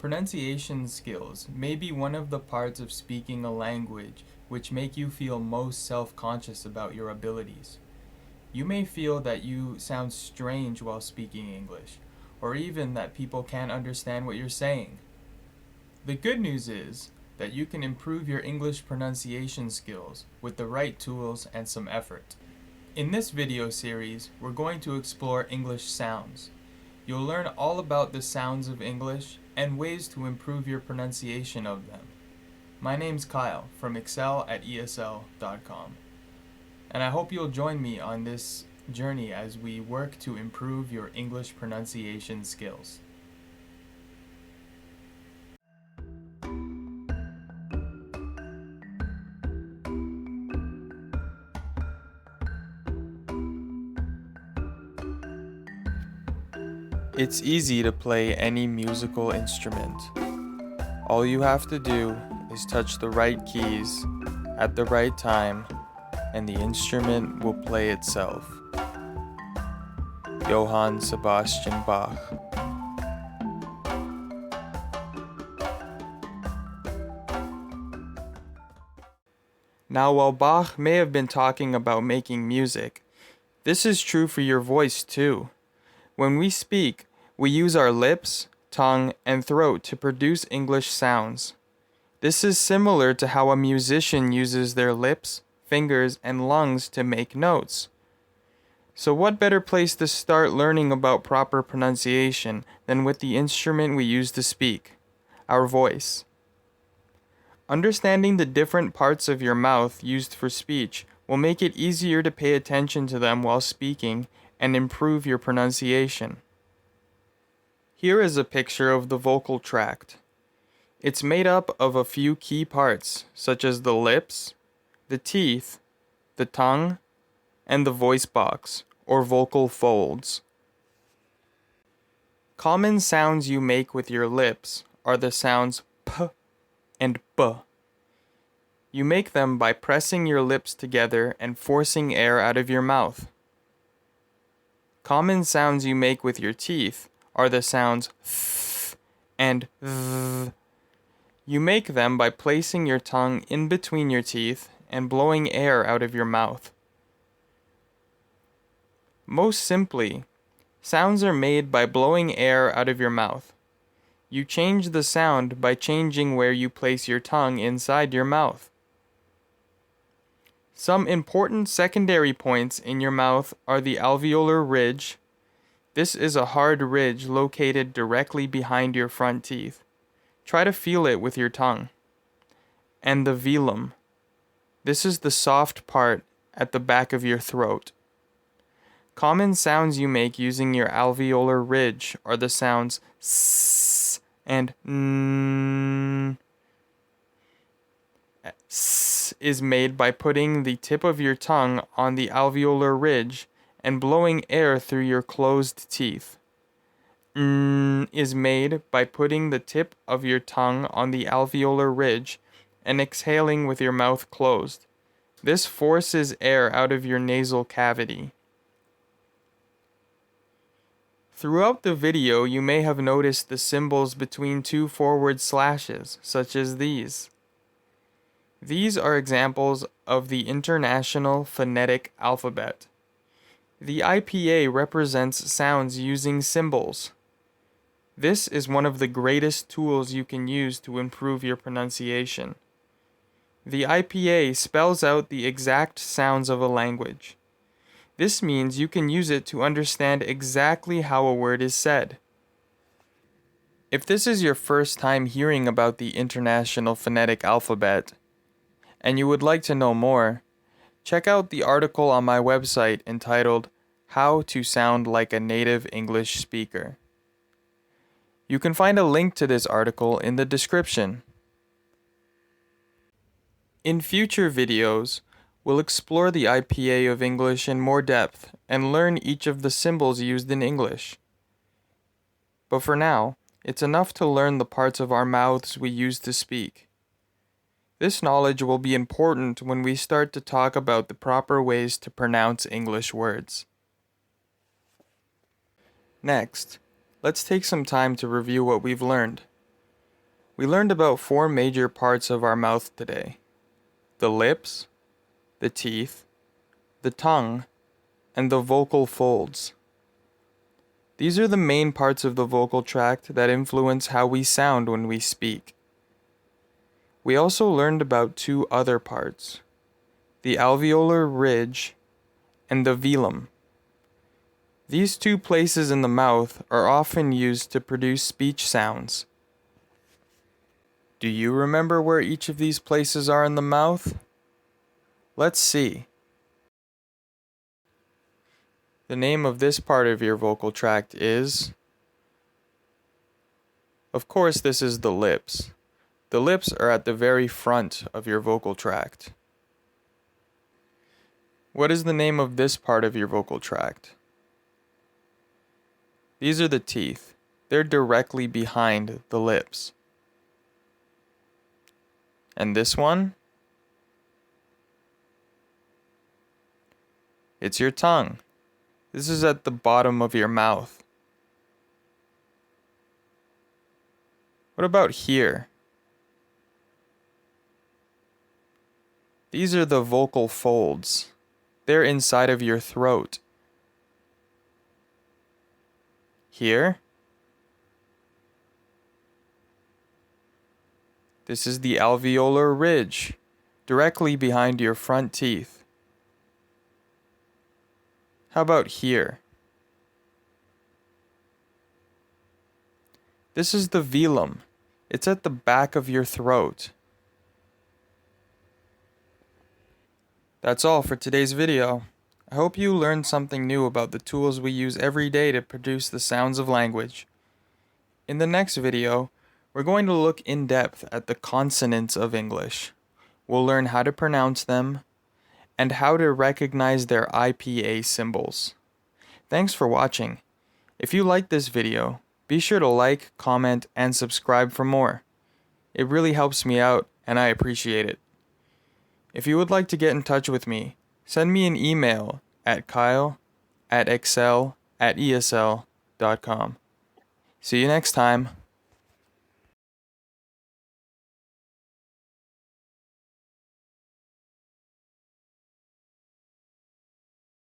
Pronunciation skills may be one of the parts of speaking a language which make you feel most self-conscious about your abilities. You may feel that you sound strange while speaking English, or even that people can't understand what you're saying. The good news is that you can improve your English pronunciation skills with the right tools and some effort. In this video series, we're going to explore English sounds. You'll learn all about the sounds of English and ways to improve your pronunciation of them. My name's Kyle from excel@esl.com, and I hope you'll join me on this journey as we work to improve your English pronunciation skills. It's easy to play any musical instrument. All you have to do is touch the right keys at the right time, and the instrument will play itself. Johann Sebastian Bach. Now, while Bach may have been talking about making music, this is true for your voice too. When we speak, we use our lips, tongue, and throat to produce English sounds. This is similar to how a musician uses their lips, fingers, and lungs to make notes. So what better place to start learning about proper pronunciation than with the instrument we use to speak, our voice? Understanding the different parts of your mouth used for speech will make it easier to pay attention to them while speaking and improve your pronunciation. Here is a picture of the vocal tract. It's made up of a few key parts, such as the lips, the teeth, the tongue, and the voice box, or vocal folds. Common sounds you make with your lips are the sounds p and b. You make them by pressing your lips together and forcing air out of your mouth. Common sounds you make with your teeth are the sounds th and th. You make them by placing your tongue in between your teeth and blowing air out of your mouth. Most simply, sounds are made by blowing air out of your mouth. You change the sound by changing where you place your tongue inside your mouth. Some important secondary points in your mouth are the alveolar ridge. This is a hard ridge located directly behind your front teeth. Try to feel it with your tongue. And the velum. This is the soft part at the back of your throat. Common sounds you make using your alveolar ridge are the sounds s and n. S is made by putting the tip of your tongue on the alveolar ridge and blowing air through your closed teeth. N is made by putting the tip of your tongue on the alveolar ridge and exhaling with your mouth closed. This forces air out of your nasal cavity. Throughout the video, you may have noticed the symbols between two forward slashes, such as these. These are examples of the International Phonetic Alphabet. The IPA represents sounds using symbols. This is one of the greatest tools you can use to improve your pronunciation. The IPA spells out the exact sounds of a language. This means you can use it to understand exactly how a word is said. If this is your first time hearing about the International Phonetic Alphabet, and you would like to know more, check out the article on my website entitled How to Sound Like a Native English Speaker. You can find a link to this article in the description. In future videos, we'll explore the IPA of English in more depth and learn each of the symbols used in English. But for now, it's enough to learn the parts of our mouths we use to speak. This knowledge will be important when we start to talk about the proper ways to pronounce English words. Next, let's take some time to review what we've learned. We learned about 4 major parts of our mouth today: the lips, the teeth, the tongue, and the vocal folds. These are the main parts of the vocal tract that influence how we sound when we speak. We also learned about 2 other parts: the alveolar ridge and the velum. These 2 places in the mouth are often used to produce speech sounds. Do you remember where each of these places are in the mouth? Let's see. The name of this part of your vocal tract is... Of course, this is the lips. The lips are at the very front of your vocal tract. What is the name of this part of your vocal tract? These are the teeth. They're directly behind the lips. And this one? It's your tongue. This is at the bottom of your mouth. What about here? These are the vocal folds. They're inside of your throat. Here? This is the alveolar ridge, directly behind your front teeth. How about here? This is the velum. It's at the back of your throat. That's all for today's video. I hope you learned something new about the tools we use every day to produce the sounds of language. In the next video, we're going to look in depth at the consonants of English. We'll learn how to pronounce them and how to recognize their IPA symbols. Thanks for watching. If you liked this video, be sure to like, comment, and subscribe for more. It really helps me out, and I appreciate it. If you would like to get in touch with me, send me an email at kyle@excel@esl.com. See you next time.